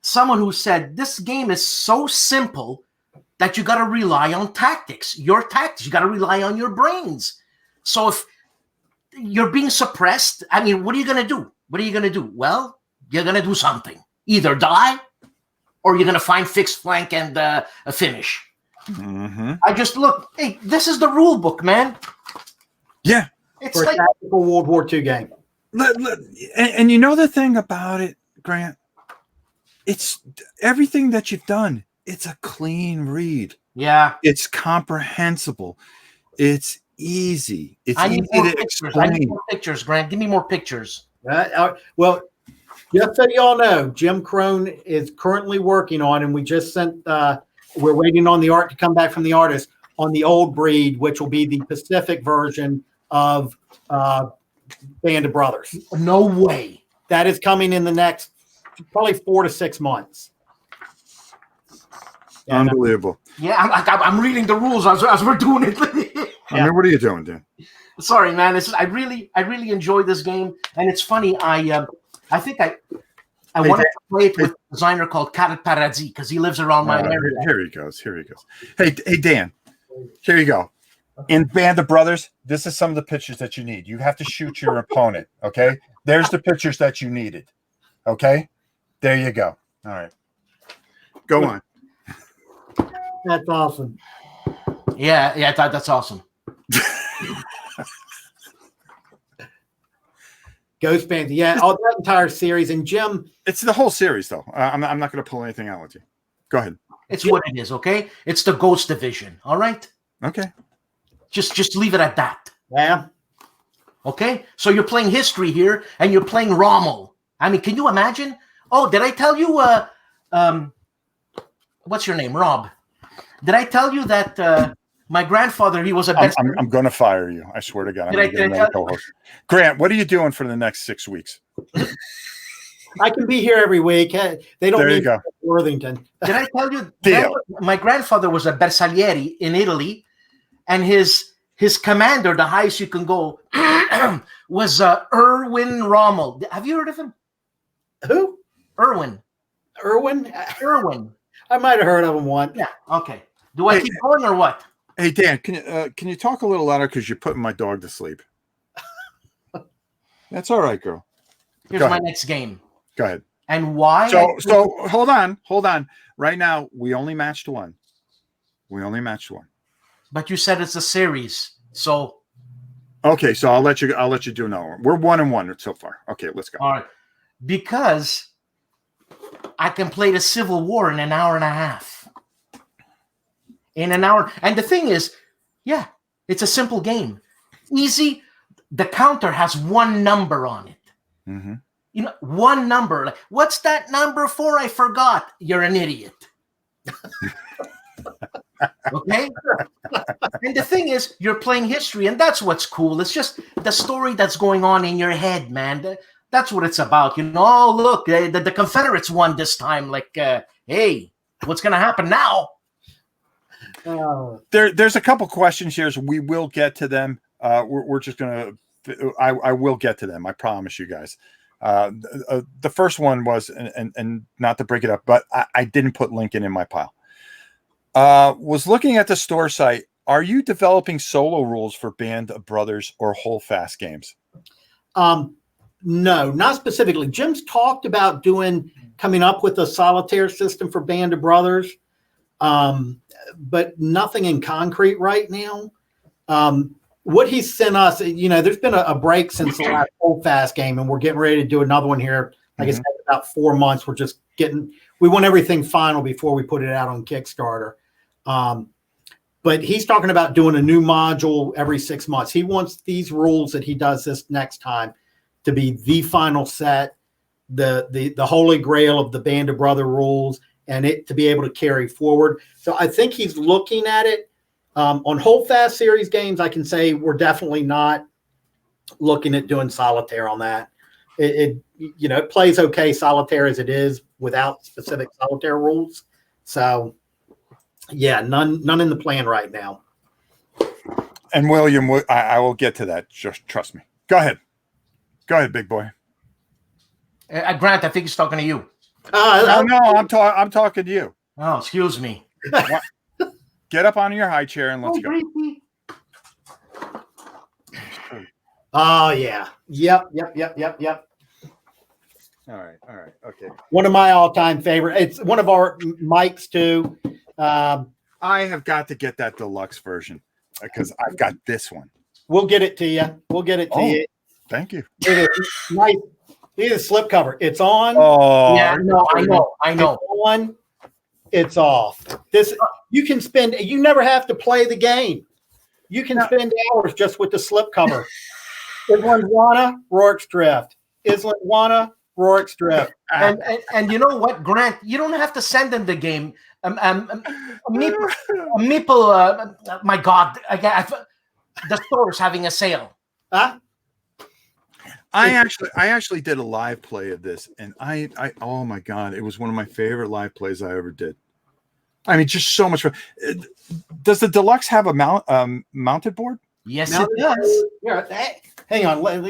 someone who said this game is so simple that you got to rely on tactics. Your tactics, you got to rely on your brains. So if you're being suppressed, I mean, what are you going to do? What are you going to do? Well, you're going to do something. Either die or you're going to find fix, flank, and a finish. Mm-hmm. I just look, hey, this is the rule book, man. Yeah. It's like a tactical World War II game. And you know the thing about it, Grant? It's everything that you've done. It's a clean read. Yeah. It's comprehensible. It's easy. It's I need easy more to pictures. explain. I need more pictures, Grant. Give me more pictures. Well, just so you all know, Jim Crone is currently working on, and we just sent, we're waiting on the art to come back from the artist on the old breed, which will be the Pacific version of Band of Brothers. No way. That is coming in the next probably 4 to 6 months. Unbelievable. Yeah, I'm reading the rules as we're doing it. I mean, what are you doing, Dan? Sorry, man. I really enjoy this game, and it's funny. I think I wanted to play it with a designer called Karat Paradis because he lives around my area. Here he goes. Hey, Dan. Here you go. In Band of Brothers, this is some of the pictures that you need. You have to shoot your opponent, okay? There's the pictures that you needed, okay? There you go. All right. Go on. That's awesome. Yeah, that's awesome. Ghost Band, yeah, all that entire series. And Jim, It's the whole series, though. I'm not going to pull anything out with you. Go ahead. It's what it is, okay? It's the Ghost Division, all right? Okay. Just leave it at that, yeah, okay? So you're playing history here, and you're playing Rommel. I mean, can you imagine? Oh, did I tell you, what's your name, Rob? Did I tell you that my grandfather, he was a best... I'm going to fire you. I swear to God. I'm going to get another co-host. Grant, what are you doing for the next 6 weeks? I can be here every week. They don't There you need go. Worthington. Did I tell you Deal. my grandfather was a Bersaglieri in Italy, and his commander, the highest you can go, was Erwin Rommel. Have you heard of him? Who? Erwin. Irwin? I might have heard of him once. Yeah. Okay. Do I keep going or what? Hey, Dan, can you talk a little louder because you're putting my dog to sleep? That's all right, girl. Here's Go my ahead. next game. Go ahead. And why? So hold on. Right now, we only matched one. But you said it's a series, so Okay, so I'll let you do another one. We're 1-1 so far. Okay, let's go. all right. Because I can play the Civil War in an hour and a half. In an hour. And the thing is, yeah, it's a simple game. Easy. The counter has one number on it. Mm-hmm. You know, one number. Like, what's that number for? I forgot. You're an idiot. Okay? And the thing is, you're playing history, and that's what's cool. It's just the story that's going on in your head, man. That's what it's about. You know, oh, look, the Confederates won this time. Like, hey, what's going to happen now? There's a couple questions here, so we will get to them. We're just going to, I will get to them. I promise you guys. The first one was, and not to break it up, but I didn't put Lincoln in my pile. Was looking at the store site. Are you developing solo rules for Band of Brothers or Holdfast games? No, not specifically. Jim's talked about coming up with a solitaire system for Band of Brothers, but nothing in concrete right now. What he sent us, you know, there's been a break since the last Holdfast game, and we're getting ready to do another one here. Like I said, about 4 months. We're just we want everything final before we put it out on Kickstarter. But he's talking about doing a new module every 6 months. He wants these rules that he does this next time to be the final set, the holy grail of the Band of Brother rules, and it to be able to carry forward. So I think he's looking at it. On Holdfast series games, I can say we're definitely not looking at doing solitaire on that. It plays okay solitaire as it is without specific solitaire rules. So yeah, none in the plan right now. And William, I will get to that. Just trust me. Go ahead, big boy. Grant, I think he's talking to you. No, I'm talking to you. Oh, excuse me. Get up on your high chair and let's go. Oh yeah. Yep. All right. Okay. One of my all-time favorite. It's one of our Mike's too. I have got to get that deluxe version because I've got this one. We'll get it to you. You. Thank you. Nice. Need a slip cover. It's on. Oh, yeah, no, I know. It's on. It's off. You can spend. You never have to play the game. You can spend hours just with the slip cover. Island Wana, Rourke's Drift. Island Wana, Rourke's Drift. And you know what, Grant? You don't have to send them the game. Meeple, my God, the store's having a sale. Huh? I actually did a live play of this, and I oh my God, it was one of my favorite live plays I ever did. I mean, just so much fun. Does the deluxe have a mounted board? Yes, it does. Yeah, hang on, let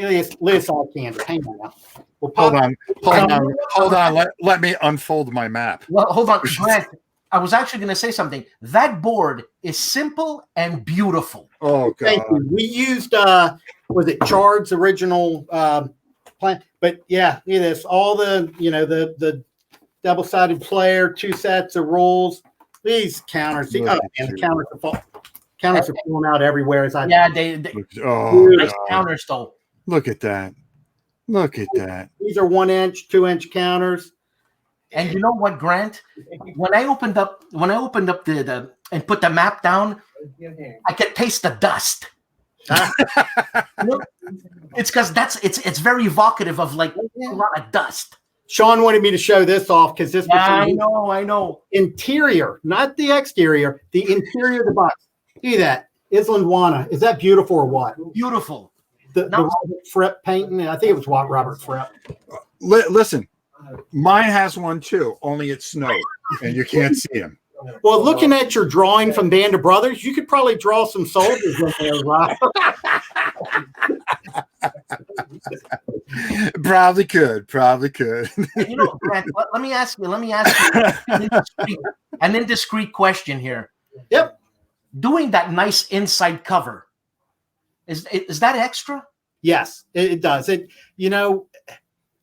us all candy. Hang on now. Hold on. Let me unfold my map. Well, hold on, Grant. I was actually going to say something. That board is simple and beautiful. Oh God! Thank you. We used was it Chard's original plan? But yeah, look at this. All the double-sided player, 2 sets of rules. These counters. See, the counters are falling out everywhere. Nice counters though. Look at that. Look at that. These are 1 inch, 2 inch counters. And you know what, Grant? When I opened up the and put the map down, I could taste the dust. It's because it's very evocative of like a lot of dust. Sean wanted me to show this off because this was I know. Interior, not the exterior, the interior of the box. See that? Islandwana. Is that beautiful or what? Beautiful. The Robert Fripp painting. I think it was Robert Fripp. Listen, mine has one too, only it snowed and you can't see him. Well, looking at your drawing from Band of Brothers, you could probably draw some soldiers in there, Rob. Probably could. You know, Grant, let me ask you an indiscreet question here. Yep. Doing that nice inside cover, is that extra? Yes, it does.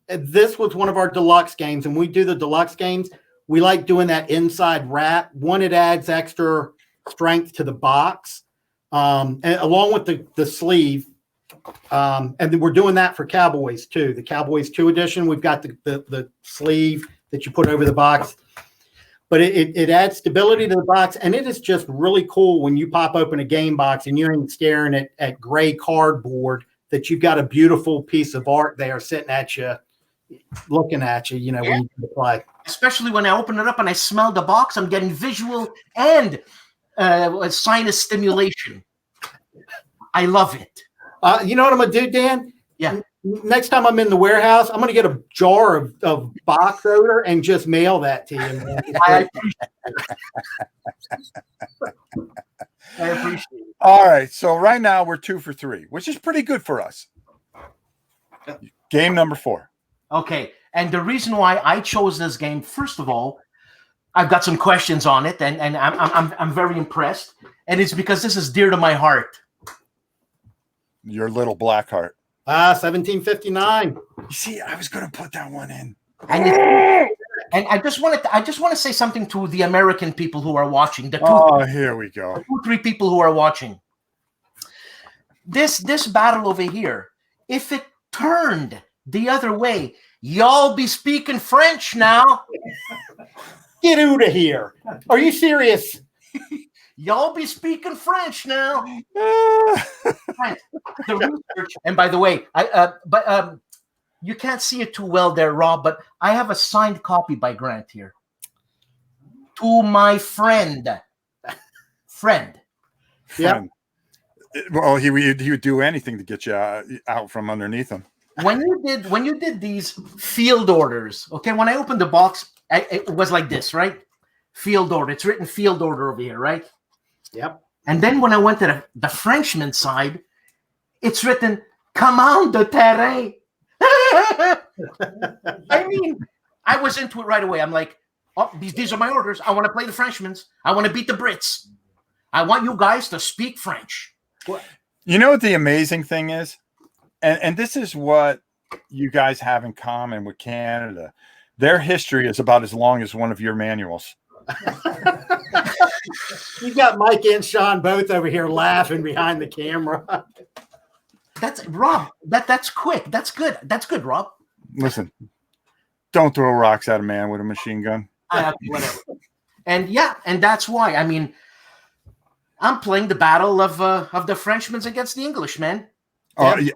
This was one of our deluxe games, and we do the deluxe games. We like doing that inside wrap. One, it adds extra strength to the box, and along with the sleeve. And then we're doing that for Cowboys too. The Cowboys 2 edition, we've got the sleeve that you put over the box. But it adds stability to the box, and it is just really cool when you pop open a game box and you ain't staring at gray cardboard, that you've got a beautiful piece of art there sitting at you, looking at you, when you play. Especially when I open it up and I smell the box, I'm getting visual and sinus stimulation. I love it. You know what I'm going to do, Dan? Yeah. Next time I'm in the warehouse, I'm going to get a jar of box odor and just mail that to you. Man. I appreciate it. All right. So right now we're 2 for 3, which is pretty good for us. Game number 4. Okay. And the reason why I chose this game, first of all, I've got some questions on it, and I'm very impressed. And it's because this is dear to my heart. Your little black heart. 1759. You see, I was going to put that one in. And I just want to say something to the American people who are watching. Here we go. The 2-3 people who are watching. This battle over here, if it turned the other way, y'all be speaking French now. Get out of here. Are you serious? Y'all be speaking French now. The research, and by the way, you can't see it too well there, Rob, but I have a signed copy by Grant here. To my friend. Yeah. Well, he would do anything to get you out from underneath him. When you did these field orders, okay, when I opened the box, it was like this, right? Field order. It's written field order over here, right? Yep. And then when I went to the Frenchman side, it's written commande de terrain. I mean, I was into it right away. I'm like, oh, these are my orders. I want to play the Frenchmans. I want to beat the Brits. I want you guys to speak French. You know what the amazing thing is? And this is what you guys have in common with Canada. Their history is about as long as one of your manuals. You got Mike and Sean both over here laughing behind the camera. That's Rob. That's quick. That's good. That's good, Rob. Listen, don't throw rocks at a man with a machine gun. Whatever. And that's why. I mean, I'm playing the battle of the Frenchmen against the Englishmen. I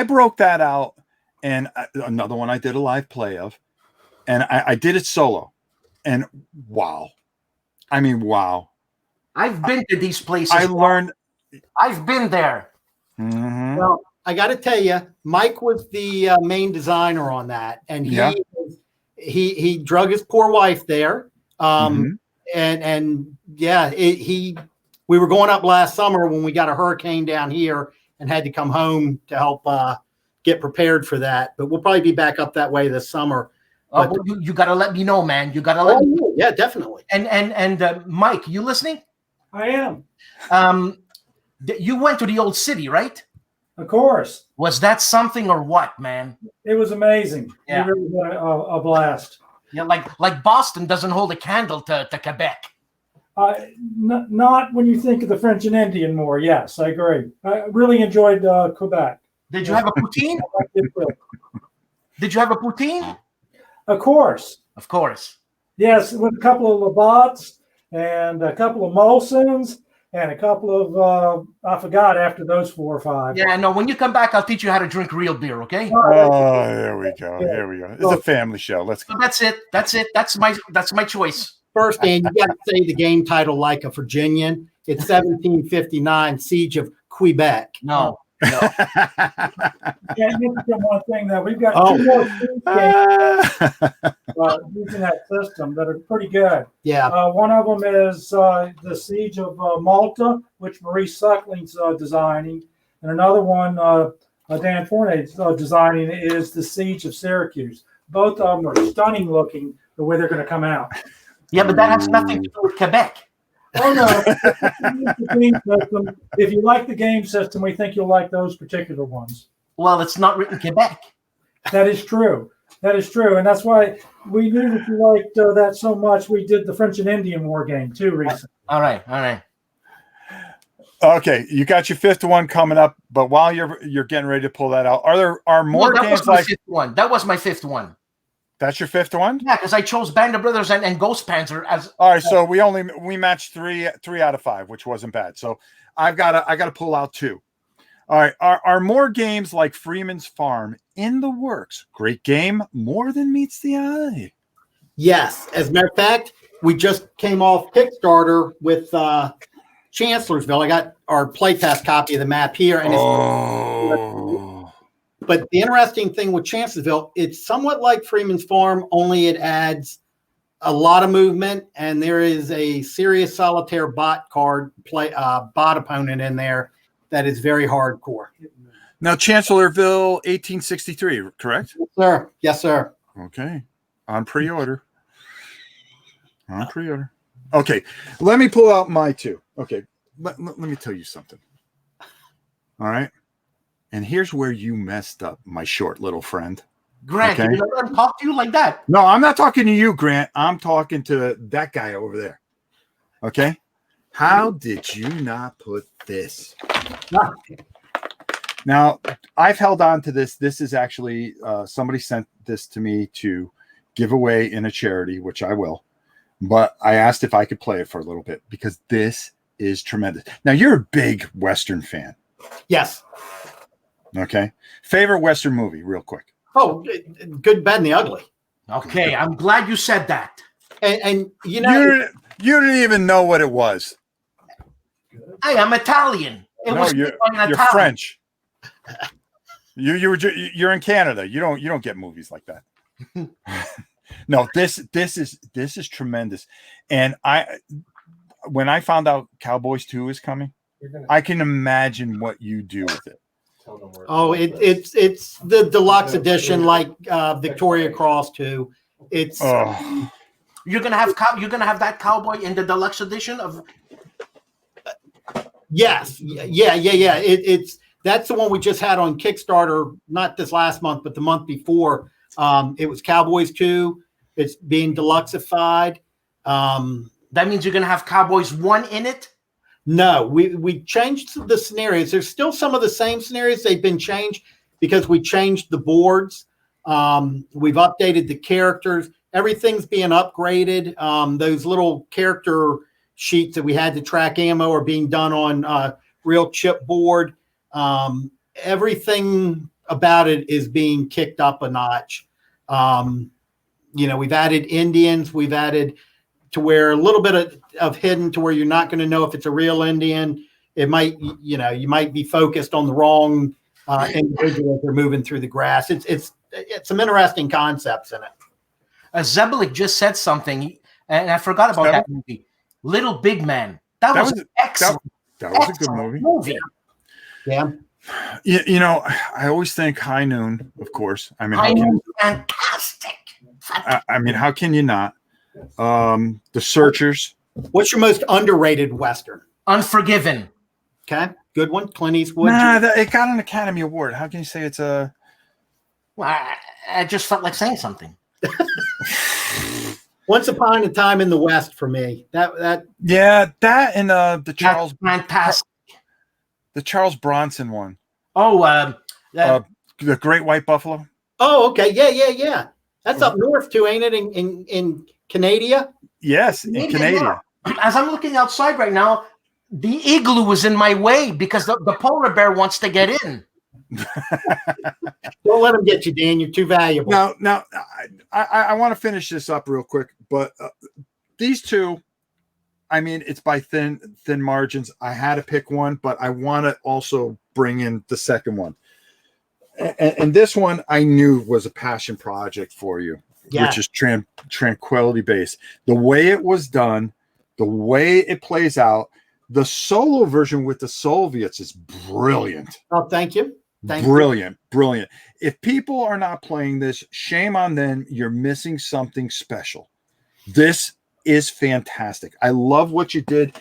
broke that out, and another one I did a live play of, and I did it solo, and wow. I mean, wow. I've been to these places. I learned. I've been there. Mm-hmm. Well, I got to tell you, Mike was the main designer on that, and he drug his poor wife there. We were going up last summer when we got a hurricane down here and had to come home to help get prepared for that. But we'll probably be back up that way this summer. Well, you got to let me know, man. You got to let me know. Yeah, definitely. And Mike, you listening? I am. You went to the old city, right? Of course. Was that something or what, man? It was amazing. Yeah. It really was a blast. Yeah, like Boston doesn't hold a candle to Quebec. Not when you think of the French and Indian more. Yes, I agree. I really enjoyed Quebec. Did you have a poutine? Did you have a poutine? Of course. Of course. Yes, with a couple of Labatt's and a couple of Molsons and a couple of, I forgot after those 4 or 5. Yeah, no, when you come back, I'll teach you how to drink real beer, okay? Oh, here we go. Here we go. It's a family show. Let's go. So that's it. That's it. That's my choice. First, Dan, you got to say the game title like a Virginian. It's 1759 Siege of Quebec. No. Yeah, you mentioned one thing that we've got 2 more games using that system that are pretty good. Yeah. One of them is the Siege of Malta, which Maurice Suckling's designing, and another one Dan Fournier's designing is the Siege of Syracuse. Both of them are stunning looking the way they're going to come out. Yeah, but that has nothing to do with Quebec. Oh no! If you like the game system, we think you'll like those particular ones. Well, it's not written Quebec. That is true. That is true, and that's why we knew that you liked that so much. We did the French and Indian War game too recently. All right. Okay, you got your 5th one coming up, but while you're getting ready to pull that out, are more games like one? That was my 5th one. That's your 5th one? Yeah, because I chose Band of Brothers and Ghost Panzer as. All right, so we matched 3 out of 5, which wasn't bad. So I gotta pull out 2. All right, are more games like Freeman's Farm in the works? Great game, more than meets the eye. Yes. As a matter of fact, we just came off Kickstarter with Chancellorsville. I got our playtest copy of the map here, and but the interesting thing with Chancellorsville, it's somewhat like Freeman's Farm, only it adds a lot of movement, and there is a serious solitaire bot bot opponent in there that is very hardcore. Now, Chancellorsville, 1863, correct? Yes, sir. Yes, sir. Okay, on pre-order. Okay, let me pull out my 2. Okay, let me tell you something. All right. And here's where you messed up, my short little friend. Grant, okay? you don't talk to you like that. No, I'm not talking to you, Grant. I'm talking to that guy over there. Okay? How did you not put this? Now, I've held on to this. This is actually, somebody sent this to me to give away in a charity, which I will. But I asked if I could play it for a little bit because this is tremendous. Now, you're a big Western fan. Yes. Okay. Favorite Western movie, real quick. Oh, Good, Bad, and the Ugly. Okay, I'm glad you said that. And you know, you didn't even know what it was. Hey, I'm Italian. You're French. You're in Canada. You don't get movies like that. No, this is tremendous. And when I found out Cowboys 2 is coming, I can imagine what you do with it. Oh, it's the deluxe edition, like Victoria Cross 2. It's you're gonna have that cowboy in the deluxe edition of. Yes, yeah. It's that's the one we just had on Kickstarter, not this last month, but the month before. It was Cowboys 2. It's being deluxeified. That means you're gonna have Cowboys 1 in it. No, we changed the scenarios. There's still some of the same scenarios. They've been changed because we changed the boards. We've updated the characters. Everything's being upgraded. Those little character sheets that we had to track ammo are being done on real chipboard. Everything about it is being kicked up a notch. We've added Indians. We've added to where a little bit of hidden to where you're not going to know if it's a real Indian. It might, you might be focused on the wrong individual if they're moving through the grass. It's some interesting concepts in it. Zebelik just said something, and I forgot about that movie, Little Big Man. That was excellent. That was a good movie. Yeah. I always think High Noon, of course. I mean, High Noon, fantastic. I mean, how can you not? The Searchers. What's your most underrated Western? Unforgiven. Okay, good one. Clint Eastwood. It got an Academy Award. How can you say it's a? Well, I just felt like saying something. Once Upon a Time in the West for me. That and the Charles fantastic. The Charles Bronson one. Oh, The Great White Buffalo. Oh, okay. Yeah. That's up north too, ain't it? In Canada? Yes, in Canada. As I'm looking outside right now, the igloo is in my way because the polar bear wants to get in. Don't let him get you, Dan. You're too valuable. Now, I want to finish this up real quick, but these two, I mean, it's by thin margins. I had to pick one, but I want to also bring in the second one. And this one I knew was a passion project for you, which is Tranquility Base. The way it was done, the way it plays out, the solo version with the Soviets is brilliant. Oh, thank you. Brilliant. If people are not playing this, shame on them. You're missing something special. This is fantastic. I love what you did,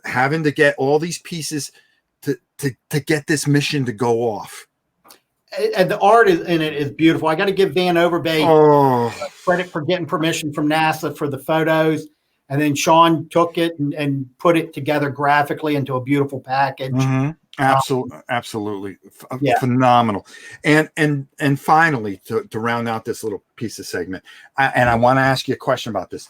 having to get all these pieces to get this mission to go off. And the art in it is beautiful. I got to give Van Overbay credit for getting permission from NASA for the photos. And then Sean took it and put it together graphically into a beautiful package. Mm-hmm. Absolutely. Phenomenal. And finally, to round out this little piece of segment, I want to ask you a question about this.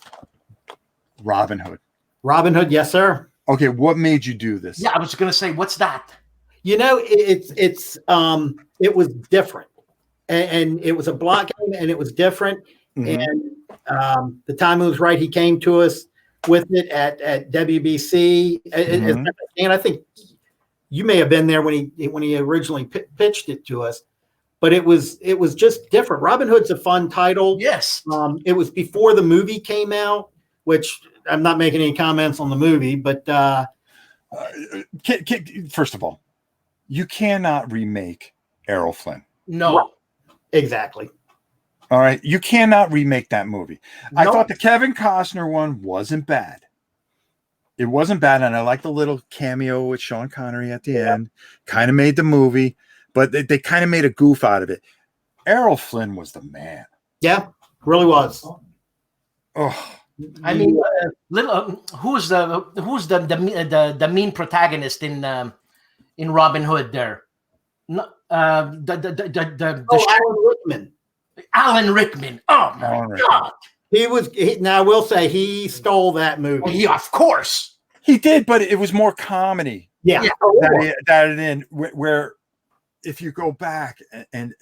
Robin Hood. Robin Hood, yes, sir. Okay, what made you do this? Yeah, I was going to say, what's that? You know, it was different, and it was a block game, and it was different. Mm-hmm. And the time was right. He came to us with it at WBC, mm-hmm. And I think you may have been there when he originally pitched it to us. But it was just different. Robin Hood's a fun title. Yes. It was before the movie came out, which I'm not making any comments on the movie, but first of all, you cannot remake Errol Flynn. No. Right. Exactly. All right. You cannot remake that movie. No. I thought the Kevin Costner one wasn't bad. It wasn't bad. And I like the little cameo with Sean Connery at the end. Kind of made the movie, but they kind of made a goof out of it. Errol Flynn was the man. Yeah, really was. Oh. I mean, who's the mean protagonist in Robin Hood there? Alan Rickman. Alan Rickman. Oh my God! Now I will say he stole that movie. Oh, yeah, of course he did, but it was more comedy. Yeah, that in where if you go back and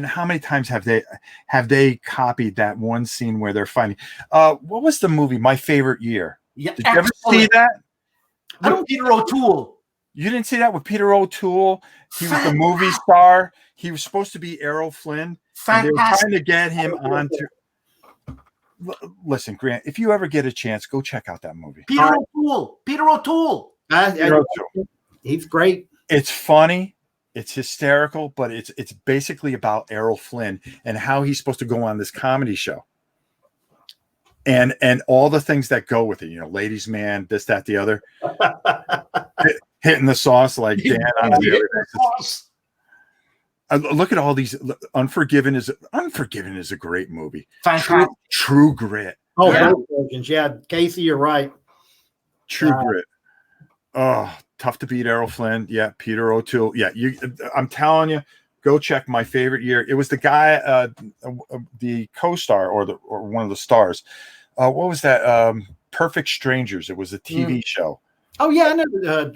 how many times have they copied that one scene where they're fighting? What was the movie? My Favorite Year. Yeah, did you ever see that? I don't. Peter O'Toole. You didn't see that with Peter O'Toole? He was the movie star. He was supposed to be Errol Flynn. And they were trying to get him onto. Listen, Grant, if you ever get a chance, go check out that movie. Peter O'Toole. He's great. It's funny. It's hysterical, but it's basically about Errol Flynn and how he's supposed to go on this comedy show. And all the things that go with it, ladies' man, this, that, the other. Hitting the sauce like Dan on the other. Look at all these. Unforgiven is a great movie. True Grit. Oh, yeah, Casey, you're right. True Grit. Oh, Tough to Beat Errol Flynn. Yeah, Peter O'Toole. Yeah, I'm telling you, go check My Favorite Year. It was the guy, the co-star or one of the stars. What was that? Perfect Strangers. It was a TV show. Oh yeah, I know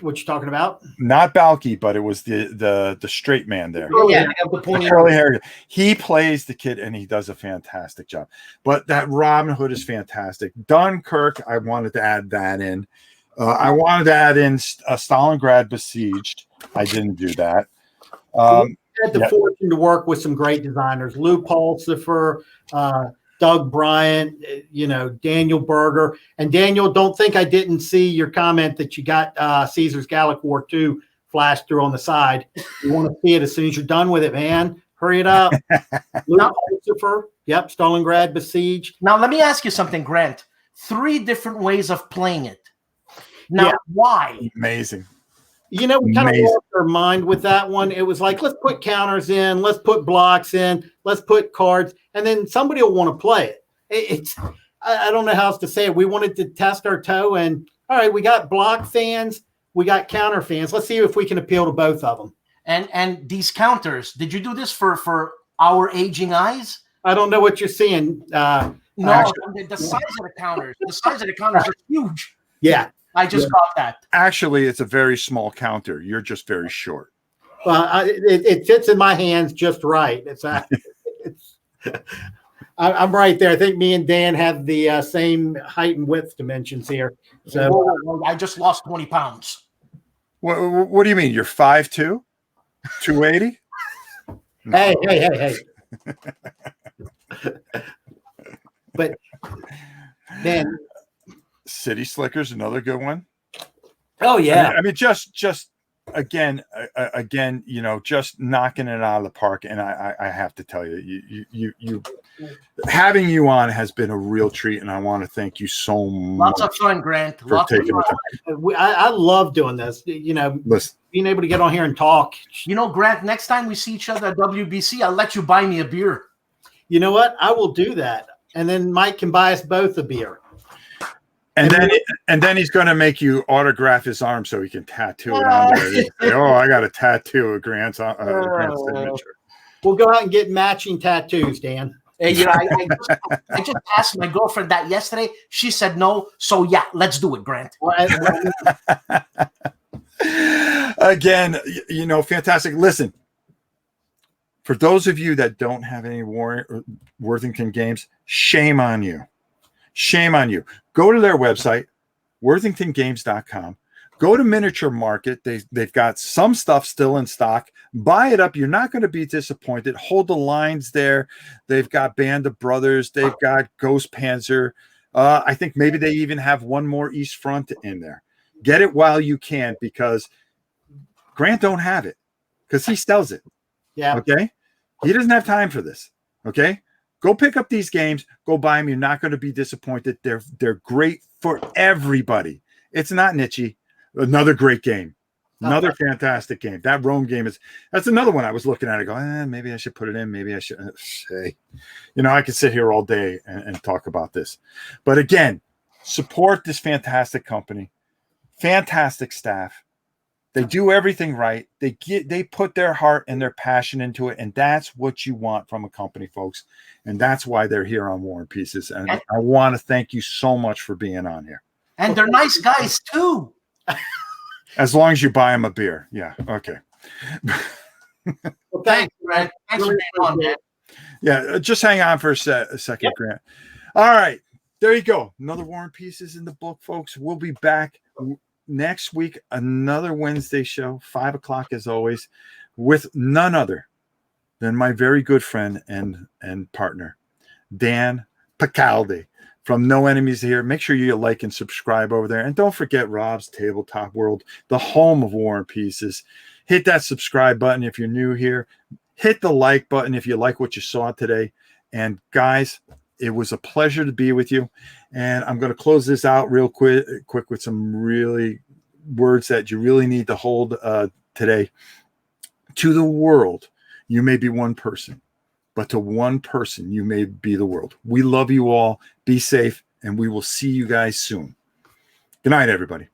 what you're talking about. Not Balky, but it was the straight man there. Oh yeah, the curly hair. He plays the kid, and he does a fantastic job. But that Robin Hood is fantastic. Dunkirk, I wanted to add that in. I wanted to add in Stalingrad Besieged. I didn't do that. We had the fortune to work with some great designers: Lou Pulsifer, Doug Bryant, Daniel Berger. And Daniel, don't think I didn't see your comment that you got Caesar's Gallic War 2 flashed through on the side. You want to see it as soon as you're done with it, man. Hurry it up. Lou Pulsifer, Stalingrad Besieged. Now, let me ask you something, Grant. 3 different ways of playing it. Now, why? Amazing. We kind of lost our mind with that one. It was like, let's put counters in, let's put blocks in, let's put cards, and then somebody will want to play it. I don't know how else to say it. We wanted to test our toe, and all right, we got block fans, we got counter fans. Let's see if we can appeal to both of them. And these counters, did you do this for our aging eyes? I don't know what you're seeing. No, actually, the size of the counters. The size of the counters are huge. yeah. I just got that. Actually, it's a very small counter. You're just very short. Well, it fits in my hands just right. I'm right there. I think me and Dan have the same height and width dimensions here. So Whoa, I just lost 20 pounds. What do you mean? You're 5'2", 280? Hey. But then City Slickers, another good one. Oh yeah. I mean, just again, just knocking it out of the park. And I have to tell you, having you on has been a real treat, and I want to thank you so much. Lots of fun, Grant. For Lots of taking the fun. time. I love doing this. Listen, being able to get on here and talk. Grant, next time we see each other at WBC, I'll let you buy me a beer. You know what? I will do that. And then Mike can buy us both a beer. And then he's going to make you autograph his arm so he can tattoo it on there. Say, I got a tattoo of Grant's signature. We'll go out and get matching tattoos, Dan. Hey, I just asked my girlfriend that yesterday. She said no. So yeah, let's do it, Grant. Again, fantastic. Listen, for those of you that don't have any Worthington games, shame on you. Shame on you. Go to their website, worthingtongames.com. Go to Miniature Market. They've got some stuff still in stock. Buy it up. You're not going to be disappointed. Hold the lines there. They've got Band of Brothers. They've got Ghost Panzer. I think maybe they even have one more East Front in there. Get it while you can, because Grant don't have it because he sells it. Yeah. Okay. He doesn't have time for this. Okay. Go pick up these games. Go buy them. You're not going to be disappointed. They're great for everybody. It's not niche-y. Another great game. Another fantastic game. That Rome game that's another one I was looking at. I go, maybe I should put it in. Maybe I should say, I could sit here all day and talk about this. But again, support this fantastic company, fantastic staff. They do everything right. They put their heart and their passion into it, and that's what you want from a company, folks. And that's why they're here on War and Pieces. And I want to thank you so much for being on here. And they're nice guys too. As long as you buy them a beer, yeah, okay. Well, Thanks, Grant. Thanks for being on, man. Yeah, just hang on for a second, yep. Grant. All right, there you go. Another War and Pieces in the book, folks. We'll be back next week, another Wednesday show, 5:00 as always, with none other than my very good friend and partner, Dan Pacaldi from No Enemies Here. Make sure you like and subscribe over there. And don't forget Rob's Tabletop World, the home of War and Pieces. Hit that subscribe button if you're new here. Hit the like button if you like what you saw today. And guys, it was a pleasure to be with you. And I'm going to close this out real quick with some really words that you really need to hold today. To the world, you may be one person, but to one person, you may be the world. We love you all. Be safe, and we will see you guys soon. Good night, everybody.